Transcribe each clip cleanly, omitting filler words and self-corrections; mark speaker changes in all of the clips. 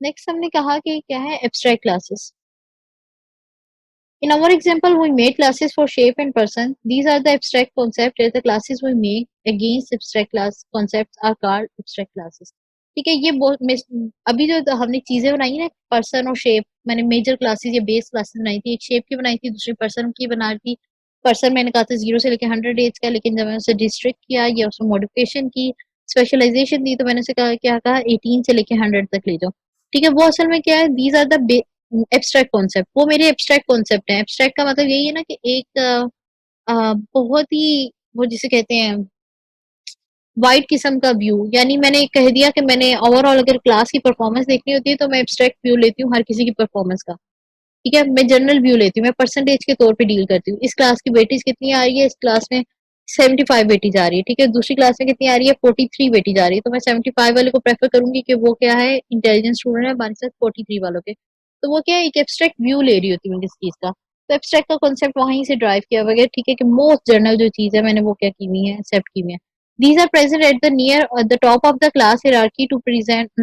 Speaker 1: Next हमने कहा कि क्या है abstract classes. In our example, we made classes for shape and person. These are the abstract concepts. The classes we make against abstract class concepts are called abstract classes. ठीक है, ये बहुत अभी जो हमने चीजें बनाई ना, पर्सन और शेप, मैंने मेजर क्लासेस या बेस क्लासेस बनाई थी। एक शेप की बनाई थी, दूसरी पर्सन की बना रही थी। पर्सन मैंने कहा था 0 से लेकर 100 एज का, लेकिन जब मैंने उसे डिस्ट्रिक्ट किया या उसमें मॉडिफिकेशन की, स्पेशलाइजेशन दी, तो मैंने उसे कहा क्या कहा 18 से लेकर 100 तक ले जाओ। ठीक है, वो असल में क्या है, these are the abstract concept. वो मेरे एब्स्ट्रैक्ट कॉन्सेप्ट है। एब्स्ट्रैक्ट का मतलब यही है ना कि एक बहुत ही, वो जिसे कहते हैं वाइड किस्म का व्यू, यानी मैंने कह दिया कि मैंने ओवरऑल अगर क्लास की परफॉर्मेंस देखनी होती है तो मैं एब्स्ट्रैक्ट व्यू लेती हूँ हर किसी की परफॉर्मेंस का। ठीक है, मैं जनरल व्यू लेती हूँ, मैं परसेंटेज के तौर पे डील करती हूँ। इस क्लास की वेटेज कितनी आ रही है, इस क्लास में 75 वेटेज आ रही है। ठीक है, दूसरी क्लास में कितनी आ रही है, 43 वेटेज आ रही है। तो मैं 75 वाले को प्रेफर करूंगी कि वो क्या है, इंटेलिजेंट स्टूडेंट है, हमारे साथ 43 वालों के। तो वो क्या है, एक एब्स्ट्रैक्ट व्यू ले रही होती हूँ किस चीज का। तो एब्स्ट्रैक्ट का कॉन्सेप्ट वहीं से ड्राइव किया वगैरह। ठीक है, कि मोस्ट जनरल जो चीज है मैंने वो क्या की हुई है, एक्सेप्ट की हुई है। These are present at the near or the top of the class hierarchy to present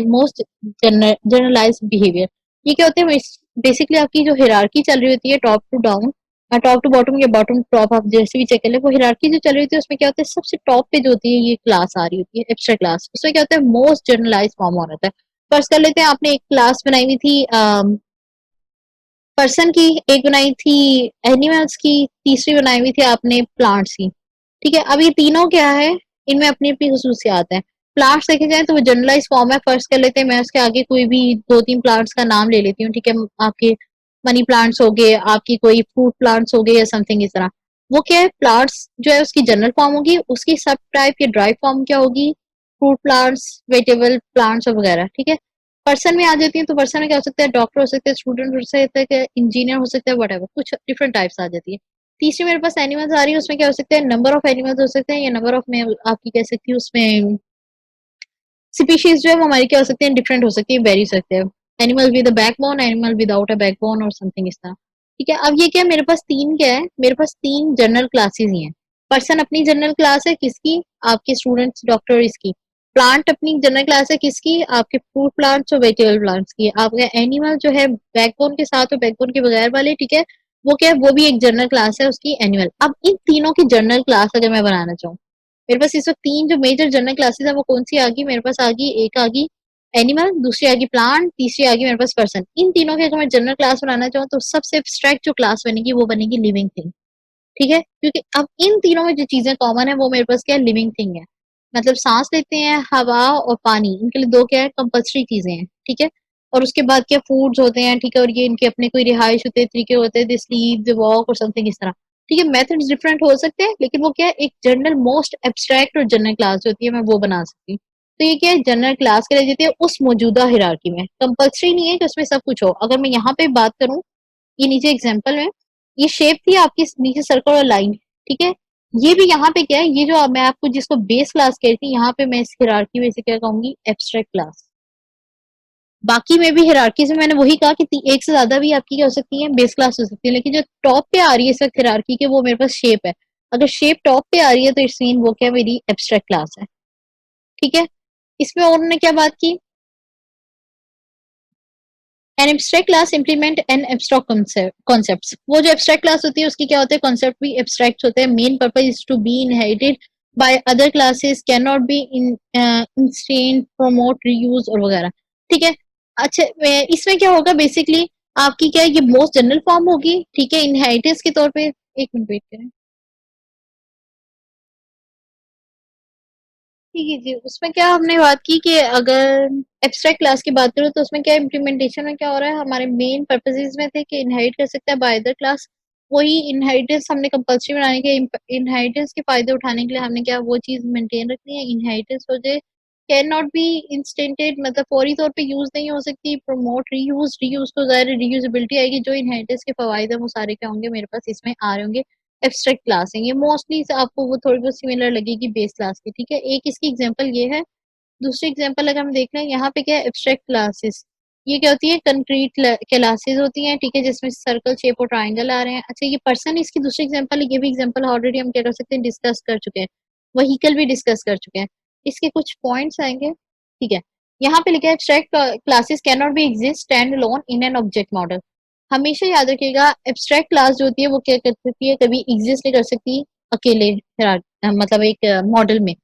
Speaker 1: most generalized behavior. ये क्या होते हैं, बेसिकली आपकी जो हिरार्की चल रही होती है top to down, top to bottom या बॉटम टू टॉप, आप जैसे भी चेक कर ले, वो हिरार्की जो चल रही होती है उसमें क्या होता है, सबसे टॉप पे जो होती है ये क्लास आ रही होती है एक्स्ट्रा क्लास। उसमें क्या होता है, मोस्ट जनरलाइज फॉर्म हो रहा है। फर्स्ट कर लेते हैं, आपने एक क्लास बनाई हुई थी पर्सन की, एक बनाई थी एनिमल्स की, तीसरी बनाई हुई थी आपने प्लांट्स की। ठीक है, अब ये तीनों क्या है, इनमें अपनी अपनी खसूसियात है। प्लांट्स देखे जाए तो वो जनरलाइज फॉर्म है। फर्स्ट कर लेते हैं, मैं उसके आगे कोई भी 2-3 प्लांट्स का नाम ले लेती हूँ। ठीक है, आपके मनी प्लांट्स हो गए, आपकी कोई फ्रूट प्लांट्स हो गए या समथिंग इस तरह। वो क्या है, प्लांट्स जो है उसकी जनरल फॉर्म होगी, उसकी सब टाइप की ड्राई फॉर्म क्या होगी, फ्रूट प्लांट्स, वेजिटेबल प्लांट्स और वगैरह। ठीक है, पर्सन में आ जाती है तो पर्सन में क्या हो सकता है, डॉक्टर हो सकते हैं, स्टूडेंट हो सकता है, इंजीनियर हो सकता है, वट कुछ डिफरेंट टाइप्स आ जाती है। तीसरी मेरे पास एनिमल्स आ रही है, उसमें क्या हो सकता है, नंबर ऑफ एनिमल्स हो सकते हैं, या नंबर ऑफ में आपकी कह सकती है उसमें स्पीशीज जो है वो हमारी क्या हो सकती है, डिफरेंट हो सकती है, वेरी सकते हैं। Animal with a backbone, animal without a backbone और समथिंग इस तरह। ठीक है, अब ये क्या है, मेरे पास तीन क्या है, मेरे पास तीन जनरल क्लासेस ही हैं। पर्सन अपनी जनरल क्लास है किसकी, आपके स्टूडेंट्स डॉक्टर इसकी। प्लांट अपनी जनरल क्लास है किसकी, आपके फ्रूट प्लांट्स और वेजिटेबल प्लांट्स की। आपका एनिमल जो है बैकबोन के साथ और बैकबोन के बगैर वाले, ठीक है, वो क्या है, वो भी एक जनरल क्लास है उसकी, एनिमल। अब इन तीनों की जनरल क्लास अगर मैं बनाना चाहूँ, मेरे पास इस वक्त तीन जो मेजर जनरल क्लासेस है वो कौन सी आ गई मेरे पास, आ गई एक आ गई एनिमल, दूसरी आ गई प्लांट, तीसरी आ गई मेरे पास पर्सन। इन तीनों के अगर मैं जनरल क्लास बनाना चाहूँ तो सबसे एब्स्ट्रैक्ट जो क्लास बनेगी वो बनेगी लिविंग थिंग। ठीक है, क्योंकि अब इन तीनों में जो चीजें कॉमन है वो मेरे पास क्या है, लिविंग थिंग है। मतलब सांस लेते हैं, हवा और पानी, इनके लिए दो क्या है, कंपल्सरी चीजें हैं। ठीक है, और उसके बाद क्या फूड्स होते हैं। ठीक है, और ये इनके अपने कोई रिहाइश होते हैं, तरीके होते हैं, दे स्लीप, दे वॉक और समथिंग इस तरह। ठीक है, मेथड्स डिफरेंट हो सकते हैं, लेकिन वो क्या है, एक जनरल मोस्ट एब्स्ट्रैक्ट और जनरल क्लास जो होती है मैं वो बना सकती हूँ। तो ये क्या है, जनरल क्लास के लिए देती है उस मौजूदा हिरार्की में। कंपल्सरी नहीं है कि उसमें सब कुछ हो। अगर मैं यहाँ पे बात करूँ, ये नीचे एग्जाम्पल में ये शेप थी आपकी, नीचे सर्कल और लाइन। ठीक है, ये भी यहाँ पे क्या है, ये जो मैं आपको जिसको बेस क्लास कह रही थी, यहाँ पे मैं इस हिरार्की में से क्या कहूंगी, एब्स्ट्रैक्ट क्लास। बाकी में भी हिरार्की से मैंने वही कहा कि एक से ज्यादा भी आपकी क्या हो सकती है, बेस क्लास हो सकती है, लेकिन जो टॉप पे आ रही है इस वक्त हिरार्की के, वो मेरे पास शेप है। अगर शेप टॉप पे आ रही है तो इट्स मीन वो क्या मेरी एब्स्ट्रैक्ट क्लास है। ठीक है, इसमें और उन्होंने क्या बात की, an abstract class implement an abstract concepts. वो जो एब्स्ट्रैक्ट क्लास होती है उसकी क्या होते हैं, कॉन्सेप्ट भी एब्स्ट्रैक्ट होते हैं। Main purpose is to be inherited by other classes, can not be instant, promote, reuse और वगैरह। ठीक है, अच्छा इसमें क्या होगा बेसिकली, आपकी क्या है, ये मोस्ट जनरल फॉर्म होगी। ठीक है, इनहेरिटेंस के तौर पे, एक मिनट वेट करें। ठीक है जी, उसमें क्या हमने बात की कि अगर एब्स्ट्रैक्ट क्लास की बात करूँ तो उसमें क्या इम्प्लीमेंटेशन में क्या हो रहा है, हमारे मेन पर्पसेस में थे कि इनहेरिट कर सकता है बाय अदर क्लास। वही इनहेरिटेंस हमने कंपल्सरी बनाने के, इनहेरिटेंस के फायदे उठाने के लिए हमने क्या वो चीज मेंटेन रखनी है, इनहेरिटेंस हो जाए, कैन नॉट बी इंस्टेंटेड, मतलब फौरी तौर पे यूज नहीं हो सकती, प्रमोट, रीयूज, रीयूज तो ज़ाहिर रीयूजेबिलिटी आएगी, जो इनहेरिटेंस के फवायद है वो सारे क्या होंगे मेरे पास इसमें आ रहे होंगे। एब्स्ट्रैक्ट क्लास है ये, मोस्टली आपको वो थोड़ी बहुत सिमिलर लगेगी बेस क्लास की। ठीक है, एक इसकी एग्जांपल ये है। दूसरी एग्जांपल अगर हम देख लें, यहाँ पे क्या है, एब्स्ट्रैक्ट क्लासेस, ये क्या होती है, कंक्रीट क्लासेस होती हैं। ठीक है, जिसमें सर्कल, शेप और ट्राइंगल आ रहे हैं। अच्छा, ये पर्सन इसकी दूसरी एग्जांपल है, ये भी एग्जांपल ऑलरेडी हम क्या कर सकते हैं, डिस्कस कर चुके हैं। व्हीकल भी डिस्कस कर चुके हैं। इसके कुछ पॉइंट्स आएंगे। ठीक है, यहाँ पे लिखा है abstract classes can not be exist stand alone in an object model. हमेशा याद रखिएगा एब्स्ट्रैक्ट क्लास जो होती है वो क्या कर सकती है, कभी एग्जिस्ट नहीं कर सकती अकेले मतलब एक मॉडल में।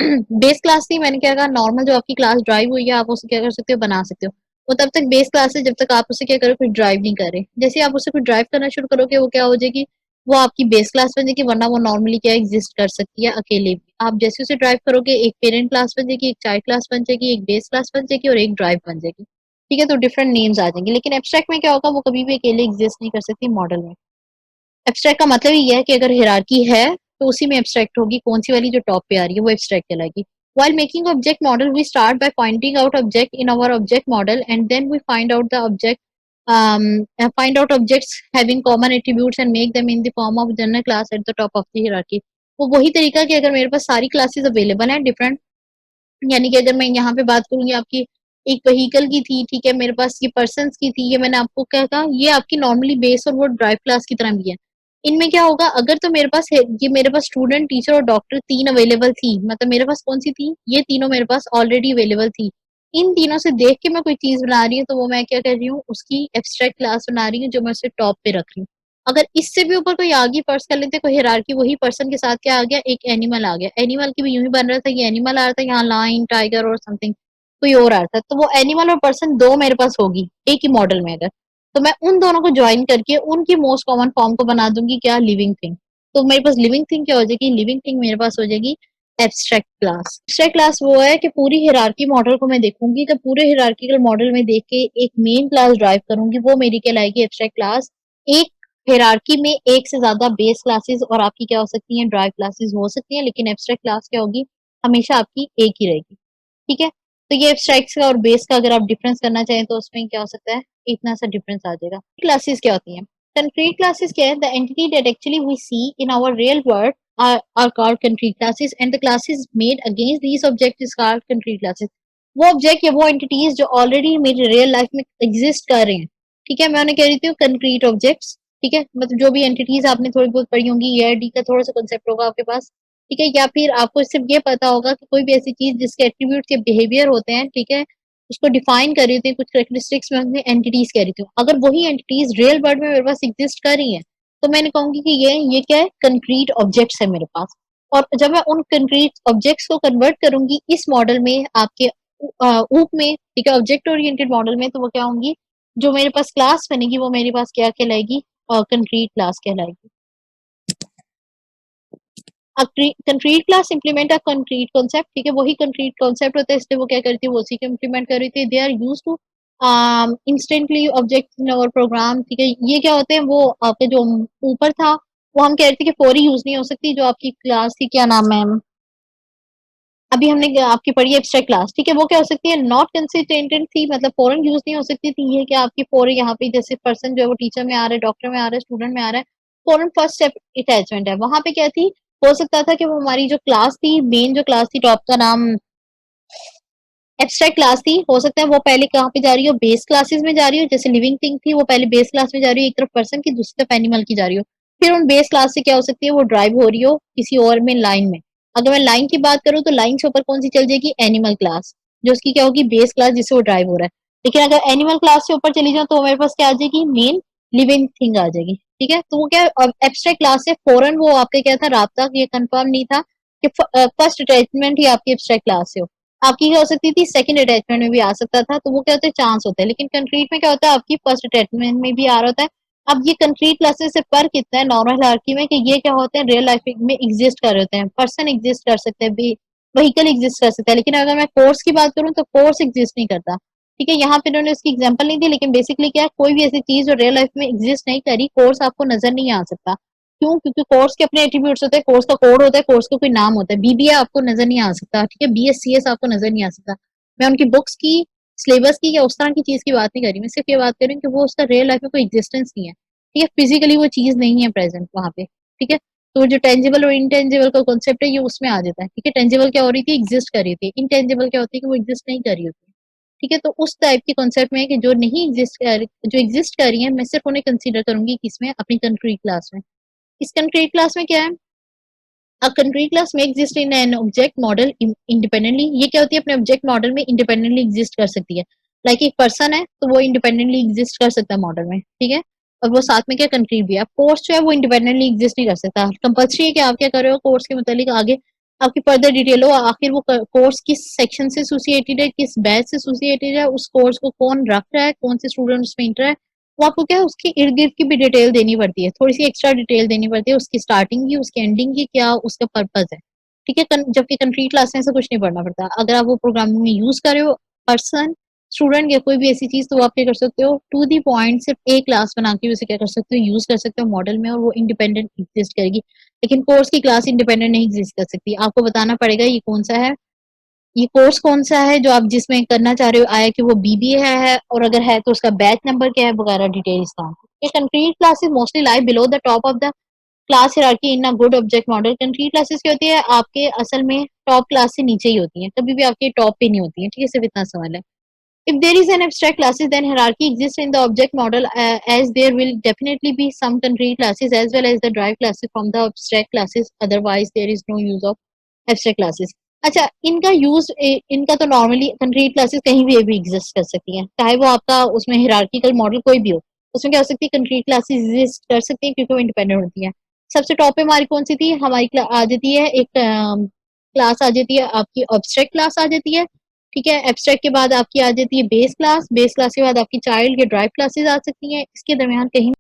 Speaker 1: बेस क्लास थी, मैंने क्या कहा, नॉर्मल जो आपकी क्लास ड्राइव हुई है आप उसे क्या कर सकते हो, बना सकते हो। वो तब तक बेस क्लास है जब तक आप उसे क्या करो, कुछ ड्राइव नहीं करे। जैसे आप उसे कुछ ड्राइव करना शुरू करोगे वो क्या हो जाएगी, वो आपकी बेस क्लास बन जाएगी, वरना वो नॉर्मली क्या एग्जिस्ट कर सकती है अकेले भी। आप जैसे उसे ड्राइव करोगे एक पेरेंट क्लास बन जाएगी, एक चाइल्ड क्लास बन जाएगी, एक बेस क्लास बन जाएगी और एक ड्राइव बन जाएगी। ठीक है, तो डिफरेंट नेम्स आ जाएंगे। लेकिन एब्स्ट्रैक्ट में क्या होगा, वो कभी भी अकेले एग्जिस्ट नहीं कर सकती मॉडल में। एब्स्ट्रैक्ट का मतलब ये है कि अगर हिरार्की है तो उसी में एब्स्ट्रैक्ट होगी, कौन सी वाली जो टॉप पे आ रही है वो एब्स्ट्रैक्ट कहलाएगी। While making object model, we start by pointing out object in our object model, and then we find out the object, find out objects having common attributes and make them in the form of general class at the top of the hierarchy। वो वही तरीका कि अगर मेरे पास सारी classes available हैं different, यानी कि अगर मैं यहाँ पे बात करूंगी आपकी एक व्हीकल की थी, ठीक है, मेरे पास ये पर्सन्स की थी, ये मैंने आपको क्या कहा, ये आपकी नॉर्मली बेस और वो ड्राइव क्लास की तरह भी है। इनमें क्या होगा, अगर तो मेरे पास ये मेरे पास स्टूडेंट टीचर और डॉक्टर तीन अवेलेबल थी, मतलब मेरे पास कौन सी थी, ये तीनों मेरे पास ऑलरेडी अवेलेबल थी। इन तीनों से देख के मैं कोई चीज बना रही हूँ तो वो मैं क्या कर रही हूँ, उसकी एब्स्ट्रैक्ट क्लास बना रही हूँ जो मैं उसे टॉप पे रख रही हूँ। अगर इससे भी ऊपर कोई आगे पर्स कर लेते, कोई हिरार्की, वही पर्सन के साथ क्या आ गया, एक एनिमल आ गया। एनिमल की भी यूं ही बन रहा था, ये एनिमल आ रहा था, यहाँ लाइन टाइगर और समथिंग कोई और आ रहा था, तो वो एनिमल और पर्सन दो मेरे पास होगी एक ही मॉडल में अगर, तो मैं उन दोनों को ज्वाइन करके उनकी मोस्ट कॉमन फॉर्म को बना दूंगी क्या, लिविंग थिंग। तो मेरे पास लिविंग थिंग क्या हो जाएगी, लिविंग थिंग मेरे पास हो जाएगी एब्स्ट्रैक्ट क्लास। एब्स्ट्रैक्ट क्लास वो है कि पूरी हिरार्की मॉडल को मैं देखूंगी, तो पूरे हिरार्किकल मॉडल में देख के एक मेन क्लास ड्राइव करूंगी, वो मेरी कहलाएगी एब्स्ट्रैक्ट क्लास। एक हिरार्की में एक से ज्यादा बेस क्लासेस और आपकी क्या हो सकती हैं, ड्राइव क्लासेस हो सकती हैं, लेकिन एब्स्ट्रैक्ट क्लास क्या होगी, हमेशा आपकी एक ही रहेगी। ठीक है, तो ये एब्स्ट्रैक्ट का और बेस का अगर आप डिफरेंस करना चाहें तो उसमें क्या हो सकता है, इतना सा डिफरेंस आ जाएगा। क्लासेस क्या होती हैं, कंक्रीट क्लासेस क्या है, the entity that actually we see in our real world are called concrete classes and the classes made against these objects is called concrete classes। वो ऑब्जेक्ट या वो एंटिटीज जो ऑलरेडी मेरी रियल लाइफ में exist कर रहे हैं, ठीक है, मैं उन्हें कह रही हूँ कंक्रीट ऑब्जेक्ट्स। ठीक है, मतलब जो भी एंटिटीज आपने थोड़ी बहुत पढ़ी होंगी, ईआरडी का थोड़ा सा कंसेप्ट होगा आपके पास। ठीक है, या फिर आपको सिर्फ ये पता होगा कि कोई भी ऐसी चीज जिसके एट्रीब्यूट या बिहेवियर होते हैं, ठीक है, उसको डिफाइन कर रही थी, कुछ कैरेक्टरिस्टिक्स में एंटिटीज कह रही थी, अगर वही एंटिटीज रियल वर्ल्ड में मेरे पास एग्जिस्ट कर रही हैं तो मैंने कहूंगी कि ये क्या है, कंक्रीट ऑब्जेक्ट्स है मेरे पास। और जब मैं उन कंक्रीट ऑब्जेक्ट्स को कन्वर्ट करूंगी इस मॉडल में आपके ऊप में, ठीक है, ऑब्जेक्ट ओरिएंटेड मॉडल में, तो वो क्या होंगी, जो मेरे पास क्लास बनेगी वो मेरे पास क्या कहलाएगी, कंक्रीट क्लास कहलाएगी। Concrete class implement a concrete concept, ठीक है, वही कंक्रीट कॉन्सेप्ट होता है, इसलिए वो क्या करती है, वो उसी को इंप्लीमेंट कर रही थी। They are use to instantly object in our program. ठीक है, ये क्या होते हैं, वो आपके जो ऊपर था वो हम कह रहे थे कि फौरी यूज नहीं हो सकती, जो आपकी क्लास थी, क्या नाम है, अभी हमने आपकी पढ़ी एब्स्ट्रैक्ट क्लास, ठीक है, वो क्या हो सकती है, नॉट कंसिस्टेंट थी, मतलब फॉरन यूज नहीं हो सकती थी। ये कि आपकी फॉरन यहाँ पे जैसे पर्सन जो है वो टीचर में आ रहा है, डॉक्टर में आ रहा है, स्टूडेंट में आ रहा है, फॉरन फर्स्ट स्टेप अटैचमेंट है, वहां पे क्या थी, हो सकता था कि वो हमारी जो क्लास थी, मेन जो क्लास थी, टॉप का नाम एब्स्ट्रैक्ट क्लास थी, हो सकता है वो पहले कहाँ पे जा रही हो, बेस क्लासेस में जा रही हो, जैसे लिविंग थिंग थी वो पहले बेस क्लास में जा रही हो, एक तरफ पर्सन की दूसरी तरफ एनिमल की जा रही हो, फिर उन बेस क्लास से क्या हो सकती है, वो ड्राइव हो रही हो किसी और में, लाइन में। अगर मैं लाइन की बात करूँ तो लाइन से ऊपर कौन सी चल जाएगी, एनिमल क्लास, जो उसकी क्या होगी, बेस क्लास जिससे वो ड्राइव हो रहा है। लेकिन अगर एनिमल क्लास से ऊपर चली जाओ तो मेरे पास क्या आ जाएगी, मेन लिविंग थिंग आ जाएगी। ठीक है, तो वो क्या एब्स्ट्रैक्ट क्लास से फौरन वो आपके क्या था, राब्ता, ये कंफर्म नहीं था कि फर्स्ट अटैचमेंट ही आपकी एब्स्ट्रैक्ट क्लास से हो। आपकी क्या हो सकती थी, सेकंड अटैचमेंट में भी आ सकता था, तो वो क्या होता है, चांस होता है। लेकिन कंक्रीट में क्या होता है, आपकी फर्स्ट अटैचमेंट में भी आ रहा होता है। अब ये कंक्रीट क्लासेस से फर्क कितना है नॉर्मल हायरार्की में, कि ये क्या होते हैं, रियल लाइफ में एग्जिस्ट कर रहे होते हैं, पर्सन एग्जिस्ट कर सकते हैं, व्हीकल एग्जिस्ट कर सकता है। लेकिन अगर मैं कोर्स की बात करूँ तो कोर्स एग्जिस्ट नहीं करता। ठीक है, यहाँ पे इन्होंने उसकी एग्जाम्पल नहीं दी, लेकिन बेसिकली क्या है, कोई भी ऐसी चीज जो रियल लाइफ में एग्जिस्ट नहीं करी, कोर्स आपको नजर नहीं आ सकता। क्यों, क्योंकि कोर्स के अपने एट्रीब्यूट्स होते हैं, कोर्स का कोड होता है, कोर्स का कोई नाम होता है। बीबीए आपको नजर नहीं आ सकता, ठीक है, बीएससीएस आपको नजर नहीं आ सकता। मैं उनकी बुक्स की, सिलेबस की या उस तरह की चीज की बात नहीं कर रही, मैं सिर्फ ये बात कर रही हूँ कि वो उसका रियल लाइफ में कोई एग्जिस्टेंस नहीं है। ठीक है, फिजिकली वो चीज नहीं है प्रेजेंट वहां पे। ठीक है, तो जो टेंजिबल और इनटेंजिबल का कॉन्सेप्ट है ये उसमें आ जाता है। ठीक है, टेंजिबल क्या हो रही थी, एग्जिस्ट कर रही थी, इनटेंजिबल क्या होती है कि वो एग्जिस्ट नहीं कर रही होती। ठीक है, तो उस टाइप के कॉन्सेप्ट में है कि जो नहीं एग्जिस्ट कर, जो एग्जिस्ट कर रही है, मैं सिर्फ उन्हें कंसीडर करूंगी किसमें, अपनी कंक्रीट क्लास में। इस कंक्रीट क्लास में क्या है, अ कंक्रीट क्लास में exist in an object model independently. ये क्या होती है, अपने ऑब्जेक्ट मॉडल में इंडिपेंडेंटली एग्जिस्ट कर सकती है। लाइक एक पर्सन है तो वो इंडिपेंडेंटली एग्जिस्ट कर सकता है मॉडल में, ठीक है। और वो साथ में क्या कंक्रीट भी है। कोर्स जो है वो इंडिपेंडेंटली एग्जिस्ट नहीं कर सकता। कंपल्सरी है कि आप क्या कर रहे हो कोर्स के मतलब आगे आपकी फर्दर डिटेल हो, आखिर वो कोर्स किस सेक्शन से एसोसिएटेड है, किस बैच से एसोसिएटेड है, उस कोर्स को कौन रख रहा है, कौन से स्टूडेंट उसमें इंटर है, वो आपको क्या है उसकी इर्द गिर्द की भी डिटेल देनी पड़ती है, थोड़ी सी एक्स्ट्रा डिटेल देनी पड़ती है, उसकी स्टार्टिंग की, उसकी एंडिंग की, क्या उसका पर्पज है, ठीक है। जबकि कंक्रीट क्लास में ऐसा कुछ नहीं पढ़ना पड़ता। अगर आप वो प्रोग्रामिंग में यूज कर रहे हो पर्सन, स्टूडेंट या कोई भी ऐसी चीज, तो आप क्या कर सकते हो टू दी पॉइंट सिर्फ एक क्लास बना के उसे क्या कर सकते हो यूज कर सकते हो मॉडल में, और वो इंडिपेंडेंट एग्जिस्ट करेगी। लेकिन कोर्स की क्लास इंडिपेंडेंट नहीं एग्जिस्ट कर सकती। आपको बताना पड़ेगा ये कौन सा है, ये कोर्स कौन सा है जो आप जिसमें करना चाह रहे हो, आया कि वो बीबीए है, और अगर है तो उसका बैच नंबर क्या है वगैरह डिटेल्स का। ये concrete classes mostly lie below the top of the class hierarchy in a good object model. Concrete classes क्या होती है, आपके असल में टॉप क्लास से नीचे ही होती है, कभी भी आपके टॉप पे नहीं होती है, ठीक है। सिर्फ इतना सवाल है। If there is an abstract classes, then hierarchy exists in the object model, as there will definitely be some concrete classes as well as the derived classes from the abstract classes. Otherwise, there is no use of abstract classes. अच्छा, इनका use इनका तो normally concrete classes कहीं भी exist कर सकती हैं, चाहे वो आपका उसमें हिरार्किकल मॉडल कोई भी हो, उसमें क्या हो सकती है कंक्रीट क्लासेस एग्जिस्ट कर सकती हैं क्योंकि वो इंडिपेंडेंट होती हैं। सबसे टॉप पे हमारी कौन सी थी, हमारी आ जाती है एक क्लास आ जाती है आपकी ऑब्स्ट्रैक्ट क्लास आ जाती है, ठीक है। एब्स्ट्रैक्ट के बाद आपकी आ जाती है बेस क्लास, बेस क्लास के बाद आपकी चाइल्ड या ड्राइव क्लासेस आ सकती हैं, इसके दरमियान कहीं